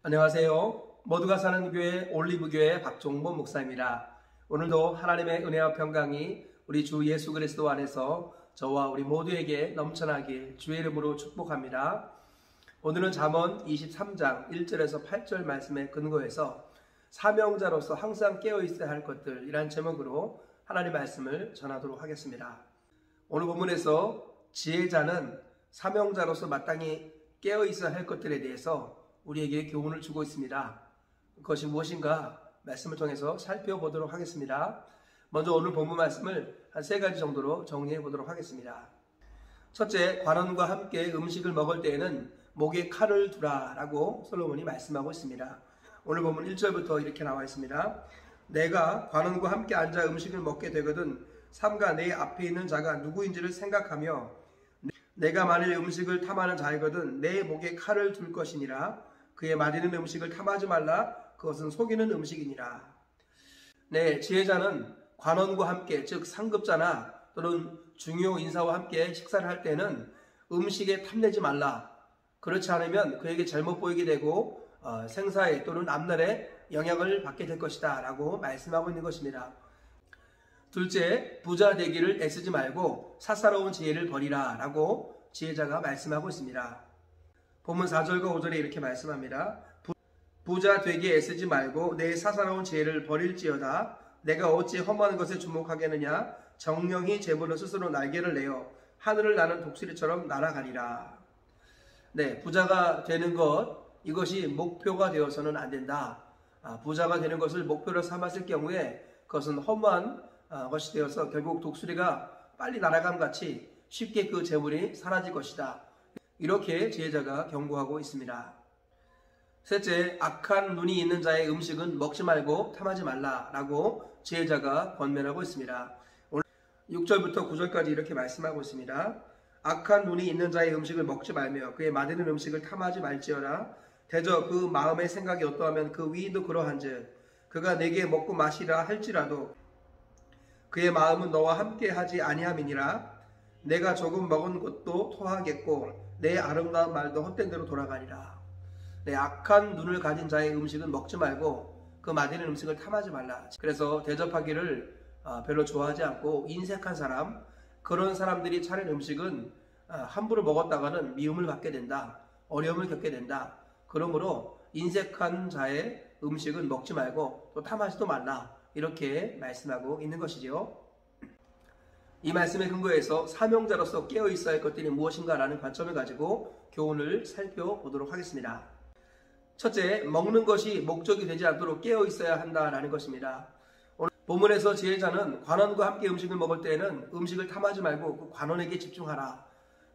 안녕하세요. 모두가 사는 교회 올리브교회 박종범 목사입니다. 오늘도 하나님의 은혜와 평강이 우리 주 예수 그리스도 안에서 저와 우리 모두에게 넘쳐나길 주의 이름으로 축복합니다. 오늘은 잠언 23장 1절에서 8절 말씀에 근거해서 사명자로서 항상 깨어있어야 할 것들이란 제목으로 하나님의 말씀을 전하도록 하겠습니다. 오늘 본문에서 지혜자는 사명자로서 마땅히 깨어있어야 할 것들에 대해서 우리에게 교훈을 주고 있습니다. 그것이 무엇인가 말씀을 통해서 살펴보도록 하겠습니다. 먼저 오늘 본문 말씀을 한 3가지 정도로 정리해 보도록 하겠습니다. 첫째, 관원과 함께 음식을 먹을 때에는 목에 칼을 두라 라고 솔로몬이 말씀하고 있습니다. 오늘 본문 1절부터 이렇게 나와 있습니다. 내가 관원과 함께 앉아 음식을 먹게 되거든 삼가 내 앞에 있는 자가 누구인지를 생각하며 내가 만일 음식을 탐하는 자이거든 내 목에 칼을 둘 것이니라. 그의 마디는 음식을 탐하지 말라. 그것은 속이는 음식이니라. 네, 지혜자는 관원과 함께, 즉 상급자나 또는 중요 인사와 함께 식사를 할 때는 음식에 탐내지 말라. 그렇지 않으면 그에게 잘못 보이게 되고 생사에 또는 앞날에 영향을 받게 될 것이다 라고 말씀하고 있는 것입니다. 둘째, 부자 되기를 애쓰지 말고 사사로운 지혜를 버리라 라고 지혜자가 말씀하고 있습니다. 본문 4절과 5절에 이렇게 말씀합니다. 부자 되기에 애쓰지 말고 내 사사로운 지혜를 버릴지어다. 내가 어찌 험한 것에 주목하겠느냐. 정령이 제불로 스스로 날개를 내어 하늘을 나는 독수리처럼 날아가리라. 네, 부자가 되는 것, 이것이 목표가 되어서는 안 된다. 부자가 되는 것을 목표로 삼았을 경우에 그것은 허무한 것이 되어서 결국 독수리가 빨리 날아감 같이 쉽게 그 재물이 사라질 것이다. 이렇게 지혜자가 경고하고 있습니다. 셋째, 악한 눈이 있는 자의 음식은 먹지 말고 탐하지 말라 라고 지혜자가 권면하고 있습니다. 오늘 6절부터 9절까지 이렇게 말씀하고 있습니다. 악한 눈이 있는 자의 음식을 먹지 말며 그의 마디는 음식을 탐하지 말지어라. 대저 그 마음의 생각이 어떠하면 그 위인도 그러한즉 그가 내게 먹고 마시라 할지라도 그의 마음은 너와 함께 하지 아니함이니라. 내가 조금 먹은 것도 토하겠고 내 아름다운 말도 헛된 대로 돌아가리라. 내 악한 눈을 가진 자의 음식은 먹지 말고 그 마디는 음식을 탐하지 말라. 그래서 대접하기를 별로 좋아하지 않고 인색한 사람, 그런 사람들이 차린 음식은 함부로 먹었다가는 미움을 받게 된다. 어려움을 겪게 된다. 그러므로 인색한 자의 음식은 먹지 말고 또 탐하지도 말라. 이렇게 말씀하고 있는 것이죠. 이 말씀에 근거해서 사명자로서 깨어있어야 할 것들이 무엇인가 라는 관점을 가지고 교훈을 살펴보도록 하겠습니다. 첫째, 먹는 것이 목적이 되지 않도록 깨어있어야 한다라는 것입니다. 오늘 본문에서 지혜자는 관원과 함께 음식을 먹을 때에는 음식을 탐하지 말고 그 관원에게 집중하라.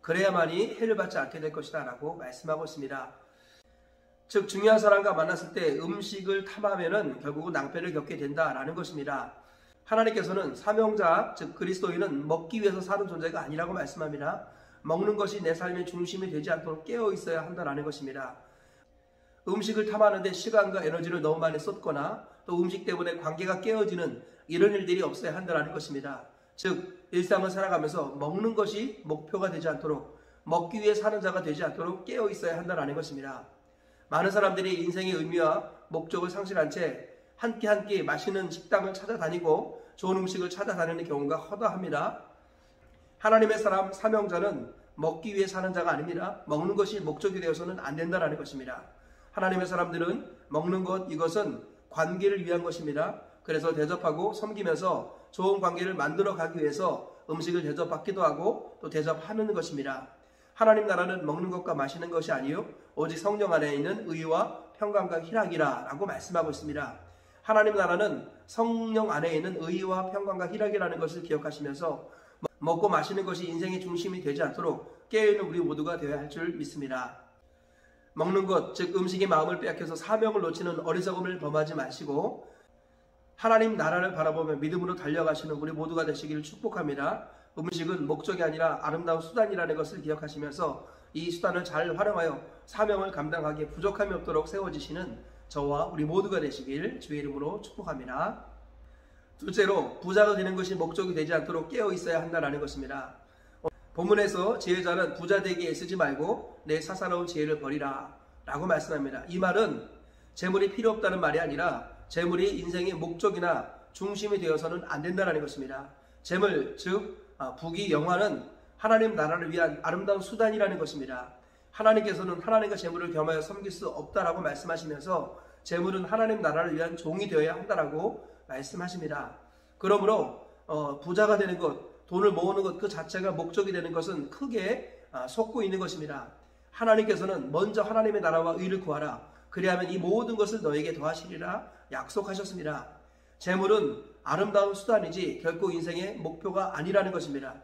그래야만이 해를 받지 않게 될 것이다 라고 말씀하고 있습니다. 즉 중요한 사람과 만났을 때 음식을 탐하면 결국은 낭패를 겪게 된다라는 것입니다. 하나님께서는 사명자, 즉 그리스도인은 먹기 위해서 사는 존재가 아니라고 말씀합니다. 먹는 것이 내 삶의 중심이 되지 않도록 깨어있어야 한다는 것입니다. 음식을 탐하는데 시간과 에너지를 너무 많이 쏟거나 또 음식 때문에 관계가 깨어지는 이런 일들이 없어야 한다는 것입니다. 즉 일상을 살아가면서 먹는 것이 목표가 되지 않도록, 먹기 위해 사는 자가 되지 않도록 깨어있어야 한다는 것입니다. 많은 사람들이 인생의 의미와 목적을 상실한 채 한 끼 맛있는 식당을 찾아다니고 좋은 음식을 찾아다니는 경우가 허다합니다. 하나님의 사람 사명자는 먹기 위해 사는 자가 아닙니다. 먹는 것이 목적이 되어서는 안 된다는 것입니다. 하나님의 사람들은 먹는 것, 이것은 관계를 위한 것입니다. 그래서 대접하고 섬기면서 좋은 관계를 만들어 가기 위해서 음식을 대접받기도 하고 또 대접하는 것입니다. 하나님 나라는 먹는 것과 마시는 것이 아니요 오직 성령 안에 있는 의와 평강과 희락이라 라고 말씀하고 있습니다. 하나님 나라는 성령 안에 있는 의와 평강과 희락이라는 것을 기억하시면서 먹고 마시는 것이 인생의 중심이 되지 않도록 깨어있는 우리 모두가 되어야 할 줄 믿습니다. 먹는 것, 즉 음식의 마음을 빼앗겨서 사명을 놓치는 어리석음을 범하지 마시고 하나님 나라를 바라보며 믿음으로 달려가시는 우리 모두가 되시기를 축복합니다. 음식은 목적이 아니라 아름다운 수단이라는 것을 기억하시면서 이 수단을 잘 활용하여 사명을 감당하기에 부족함이 없도록 세워지시는 저와 우리 모두가 되시길 주의 이름으로 축복합니다. 둘째로, 부자가 되는 것이 목적이 되지 않도록 깨어있어야 한다는 것입니다. 본문에서 지혜자는 부자 되기에 애쓰지 말고 내 사사로운 지혜를 버리라. 라고 말씀합니다. 이 말은 재물이 필요 없다는 말이 아니라 재물이 인생의 목적이나 중심이 되어서는 안 된다는 것입니다. 재물, 즉 부귀 영화는 하나님 나라를 위한 아름다운 수단이라는 것입니다. 하나님께서는 하나님과 재물을 겸하여 섬길 수 없다라고 말씀하시면서 재물은 하나님 나라를 위한 종이 되어야 한다라고 말씀하십니다. 그러므로 부자가 되는 것, 돈을 모으는 것 그 자체가 목적이 되는 것은 크게 속고 있는 것입니다. 하나님께서는 먼저 하나님의 나라와 의를 구하라. 그리하면 이 모든 것을 너에게 더하시리라 약속하셨습니다. 재물은 아름다운 수단이지 결코 인생의 목표가 아니라는 것입니다.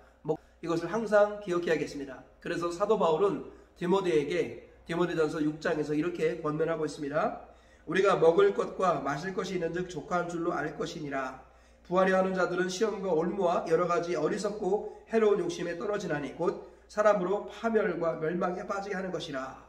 이것을 항상 기억해야겠습니다. 그래서 사도 바울은 디모데에게 디모데전서 6장에서 이렇게 권면하고 있습니다. 우리가 먹을 것과 마실 것이 있는즉 족한 줄로 알 것이니라. 부하려 하는 자들은 시험과 올무와 여러 가지 어리석고 해로운 욕심에 떨어지나니 곧 사람으로 파멸과 멸망에 빠지게 하는 것이라.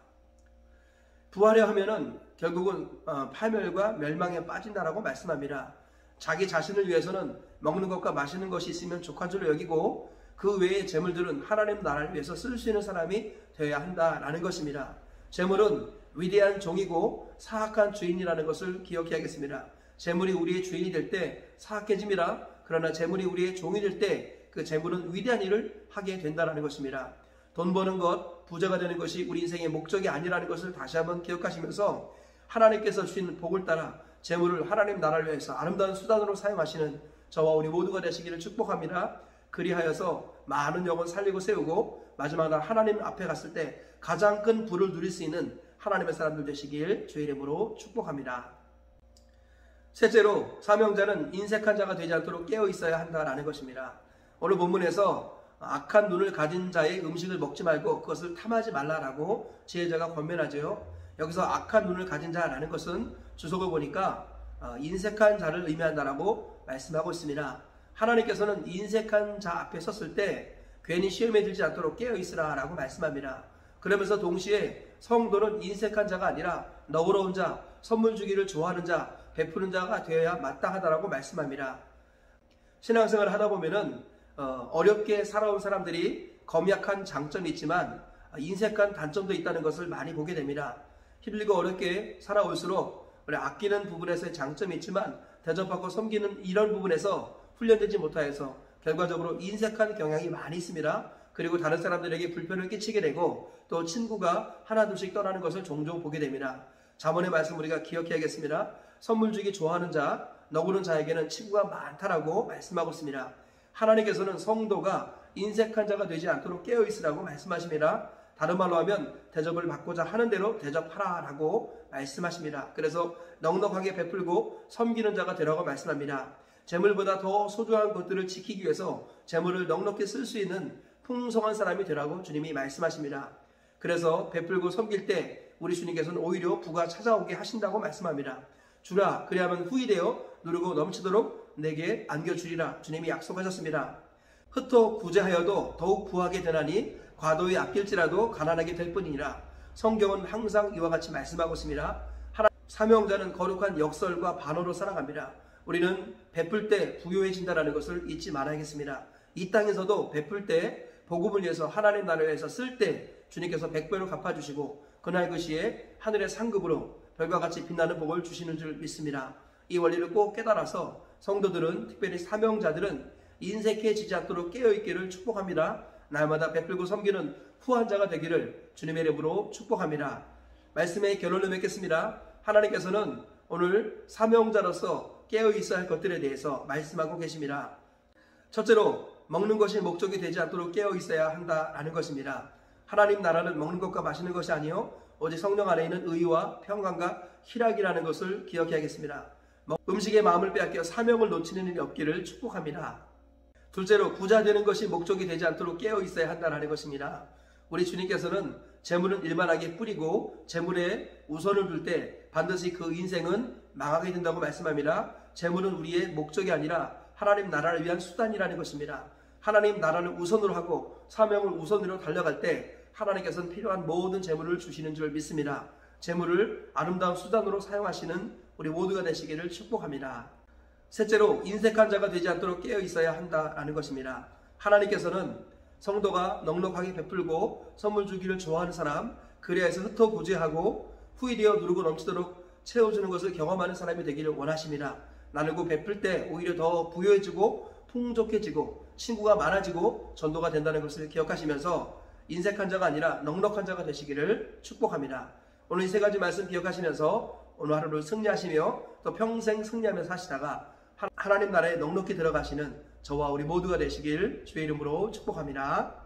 부하려 하면은 결국은 파멸과 멸망에 빠진다라고 말씀합니다. 자기 자신을 위해서는 먹는 것과 마시는 것이 있으면 족한 줄로 여기고 그 외의 재물들은 하나님 나라를 위해서 쓸 수 있는 사람이 되어야 한다라는 것입니다. 재물은 위대한 종이고 사악한 주인이라는 것을 기억해야겠습니다. 재물이 우리의 주인이 될 때 사악해집니다. 그러나 재물이 우리의 종이 될 때 그 재물은 위대한 일을 하게 된다는 것입니다. 돈 버는 것, 부자가 되는 것이 우리 인생의 목적이 아니라는 것을 다시 한번 기억하시면서 하나님께서 주신 복을 따라 재물을 하나님 나라를 위해서 아름다운 수단으로 사용하시는 저와 우리 모두가 되시기를 축복합니다. 그리하여서 많은 영혼 살리고 세우고 마지막 날 하나님 앞에 갔을 때 가장 큰 부를 누릴 수 있는 하나님의 사람들 되시길 주의 이름으로 축복합니다. 셋째로 사명자는 인색한 자가 되지 않도록 깨어 있어야 한다라는 것입니다. 오늘 본문에서 악한 눈을 가진 자의 음식을 먹지 말고 그것을 탐하지 말라라고 지혜자가 권면하죠. 여기서 악한 눈을 가진 자라는 것은 주석을 보니까 인색한 자를 의미한다라고 말씀하고 있습니다. 하나님께서는 인색한 자 앞에 섰을 때 괜히 시험에 들지 않도록 깨어 있으라 라고 말씀합니다. 그러면서 동시에 성도는 인색한 자가 아니라 너그러운 자, 선물 주기를 좋아하는 자, 베푸는 자가 되어야 마땅하다라고 말씀합니다. 신앙생활을 하다 보면은 어렵게 살아온 사람들이 검약한 장점이 있지만 인색한 단점도 있다는 것을 많이 보게 됩니다. 힘들고 어렵게 살아올수록 우리 아끼는 부분에서의 장점이 있지만 대접받고 섬기는 이런 부분에서 훈련되지 못하여서 결과적으로 인색한 경향이 많이 있습니다. 그리고 다른 사람들에게 불편을 끼치게 되고 또 친구가 하나둘씩 떠나는 것을 종종 보게 됩니다. 잠언의 말씀 우리가 기억해야겠습니다. 선물 주기 좋아하는 자, 너구는 자에게는 친구가 많다라고 말씀하고 있습니다. 하나님께서는 성도가 인색한 자가 되지 않도록 깨어 있으라고 말씀하십니다. 다른 말로 하면 대접을 받고자 하는 대로 대접하라 라고 말씀하십니다. 그래서 넉넉하게 베풀고 섬기는 자가 되라고 말씀합니다. 재물보다 더 소중한 것들을 지키기 위해서 재물을 넉넉히 쓸 수 있는 풍성한 사람이 되라고 주님이 말씀하십니다. 그래서 베풀고 섬길 때 우리 주님께서는 오히려 부가 찾아오게 하신다고 말씀합니다. 주라 그리하면 후히 되어 누르고 넘치도록 내게 안겨주리라 주님이 약속하셨습니다. 흩어 구제하여도 더욱 부하게 되나니 과도히 아낄지라도 가난하게 될 뿐이니라. 성경은 항상 이와 같이 말씀하고 있습니다. 사명자는 거룩한 역설과 반어로 살아갑니다. 우리는 베풀 때 부유해진다는 것을 잊지 말아야겠습니다. 이 땅에서도 베풀 때 복음을 위해서 하나님 나라를 위해서 쓸 때 주님께서 100배로 갚아주시고 그날 그 시에 하늘의 상급으로 별과 같이 빛나는 복을 주시는 줄 믿습니다. 이 원리를 꼭 깨달아서 성도들은 특별히 사명자들은 인색해지지 않도록 깨어있기를 축복합니다. 날마다 베풀고 섬기는 후한 자가 되기를 주님의 이름으로 축복합니다. 말씀의 결론을 맺겠습니다. 하나님께서는 오늘 사명자로서 깨어있어야 할 것들에 대해서 말씀하고 계십니다. 첫째로 먹는 것이 목적이 되지 않도록 깨어있어야 한다라는 것입니다. 하나님 나라는 먹는 것과 마시는 것이 아니요 오직 성령 안에 있는 의와 평강과 희락이라는 것을 기억해야겠습니다. 음식의 마음을 빼앗겨 사명을 놓치는 일이 없기를 축복합니다. 둘째로 부자 되는 것이 목적이 되지 않도록 깨어 있어야 한다는 것입니다. 우리 주님께서는 재물은 일만하게 뿌리고 재물에 우선을 둘 때 반드시 그 인생은 망하게 된다고 말씀합니다. 재물은 우리의 목적이 아니라 하나님 나라를 위한 수단이라는 것입니다. 하나님 나라를 우선으로 하고 사명을 우선으로 달려갈 때 하나님께서는 필요한 모든 재물을 주시는 줄 믿습니다. 재물을 아름다운 수단으로 사용하시는 우리 모두가 되시기를 축복합니다. 셋째로 인색한 자가 되지 않도록 깨어 있어야 한다는 것입니다. 하나님께서는 성도가 넉넉하게 베풀고 선물 주기를 좋아하는 사람, 그리하여서 흩어 구제하고 후일이어 누르고 넘치도록 채워주는 것을 경험하는 사람이 되기를 원하십니다. 나누고 베풀 때 오히려 더 부유해지고 풍족해지고 친구가 많아지고 전도가 된다는 것을 기억하시면서 인색한 자가 아니라 넉넉한 자가 되시기를 축복합니다. 오늘 이 세 가지 말씀 기억하시면서 오늘 하루를 승리하시며 또 평생 승리하며 사시다가 하나님 나라에 넉넉히 들어가시는 저와 우리 모두가 되시길 주의 이름으로 축복합니다.